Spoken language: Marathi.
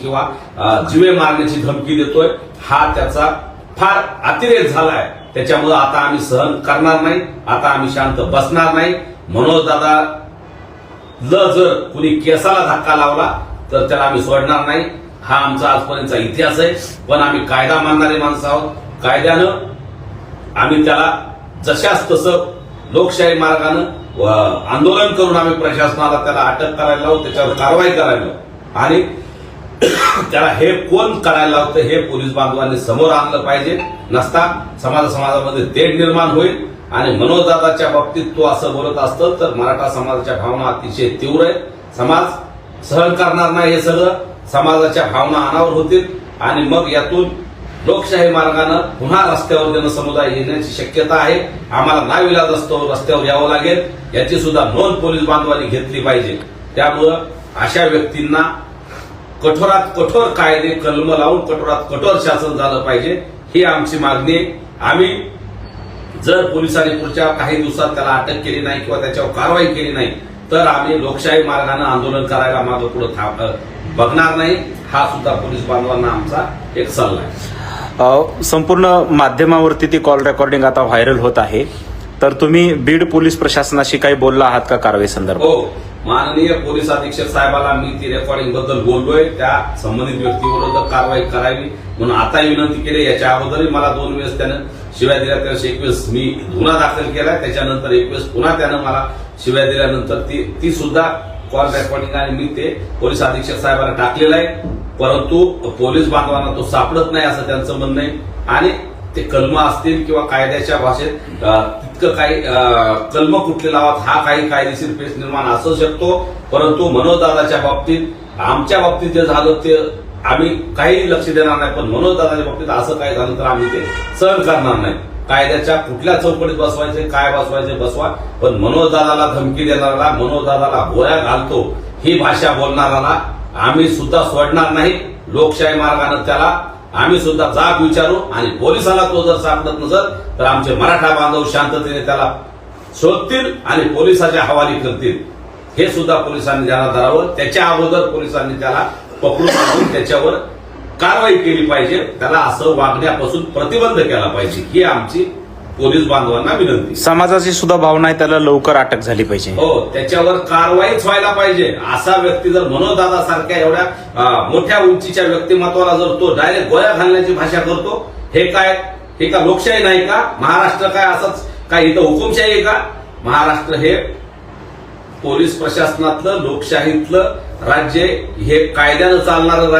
किंवा जीवे मारण्याची धमकी देतोय, हा त्याचा फार अतिरेक झालाय. त्याच्यामुळे आता आम्ही सहन करणार नाही, आता आम्ही शांत बसणार नाही. मनोज दादा जर कुणी केसाला धक्का लावला तर त्याला आम्ही सोडणार नाही. हा आमचा आजपर्यंतचा इतिहास आहे. पण आम्ही कायदा मानणारे माणसं आहोत. कायद्यानं आम्ही त्याला जशास तसं लोकशाही मार्गानं आंदोलन करून आम्ही प्रशासनाला त्याला अटक करायला लावू, त्याच्यावर कारवाई करायला लावू. आणि त्याला हे कोण करायला लावतं हे पोलीस बांधवांनी समोर आणलं पाहिजे. नसता समाजामध्ये तेढ निर्माण होईल. आणि मनोजदादाच्या बाबतीत तो असं बोलत असतं तर मराठा समाजाच्या भावना अतिशय तीव्र आहेत. समाज सहन करणार नाही. हे सगळं समाजाच्या भावना अनावर होतील आणि मग यातून लोकशाही मार्गानं पुन्हा रस्त्यावर जनसमुदाय येण्याची शक्यता आहे. आम्हाला नाविलाज असतो, रस्त्यावर यावं लागेल. याची सुद्धा नोंद पोलीस बांधवांनी घेतली पाहिजे. त्यामुळं अशा व्यक्तींना कठोरात कठोर कायदे कलम लावून कठोरात कठोर शासन झालं पाहिजे, ही आमची मागणी आहे. आम्ही जर पोलिसांनी पुढच्या काही दिवसात त्याला अटक केली नाही किंवा त्याच्यावर कारवाई केली नाही तर आम्ही लोकशाही मार्गानं आंदोलन करायला मागं पुढे बघणार नाही. हा सुद्धा पोलीस बांधवांना आमचा एक सल्ला आहे. संपूर्ण माध्यमावरती ती कॉल रेकॉर्डिंग आता व्हायरल होत आहे, तर तुम्ही बीड पोलीस प्रशासनाशी काही बोलला आहात का कारवाई संदर्भात? हो, माननीय पोलीस अधीक्षक साहेबाला मी ती रेकॉर्डिंग बद्दल बोललोय. त्या संबंधित व्यक्तीविरोधात कारवाई करावी म्हणून आताही विनंती केली. याच्या अगोदरही मला 2 वेळेस त्यानं शिव्या दिल्या. त्यावेळेस 1 वेळेस मी गुन्हा दाखल केला, त्याच्यानंतर 1 वेळेस पुन्हा त्यानं मला शिव्या दिल्यानंतर ती सुद्धा कॉल रेकॉर्डिंग आणि मी ते पोलीस अधीक्षक साहेबांना टाकलेलं आहे. परंतु पोलीस बांधवांना तो सापडत नाही असं त्यांचं म्हणणं आहे. आणि ते कलम असतील किंवा कायद्याच्या भाषेत तितकं काही कलम कुठले लावत हा काही कायदेशीर पेच निर्माण असू शकतो. परंतु मनोजदादाच्या बाबतीत आमच्या बाबतीत जे झालं ते आम्ही काही लक्ष देणार नाही. पण मनोजदादाच्या बाबतीत असं काही झालं तर आम्ही ते सहन करणार नाही. कायद्याच्या कुठल्या चौकटीत बसवायचे, काय बसवायचे बसवा, पण मनोजदादाला धमकी देणारा, मनोजदादाला गोळ्या घालतो ही भाषा बोलणाराला आम्ही सुद्धा सोडणार नाही. लोकशाही मार्गाने त्याला आम्ही सुद्धा जाब विचारू आणि पोलिसांना तो जर सापडत नसत तर आमचे मराठा बांधव शांततेने त्याला शोधतील आणि पोलिसाच्या हवाली करतील. हे सुद्धा पोलिसांनी ध्यानात धरावं. त्याच्या अगोदर पोलिसांनी त्याला पकडून आणून त्याच्यावर कारवाई केली पाहिजे. त्याला असं वागण्यापासून प्रतिबंध केला पाहिजे, ही आमची पोलीस बांधवांना विनंती. समाजाची सुद्धा भावना आहे, त्याला लवकर अटक झाली पाहिजे. हो, त्याच्यावर कारवाईच व्हायला पाहिजे. असा व्यक्ती जर मनोजदादा सारख्या एवढ्या मोठ्या उंचीच्या व्यक्तिमत्वाला जर तो डायरेक्ट गोळ्या घालण्याची भाषा करतो, हे का लोकशाही नाही का? महाराष्ट्र काय असंच काय इथं हुकुमशाही आहे का? महाराष्ट्र हे पोलीस प्रशासनातलं लोकशाहीतलं राज्य, हे कायद्यानं चालणारं राज्य.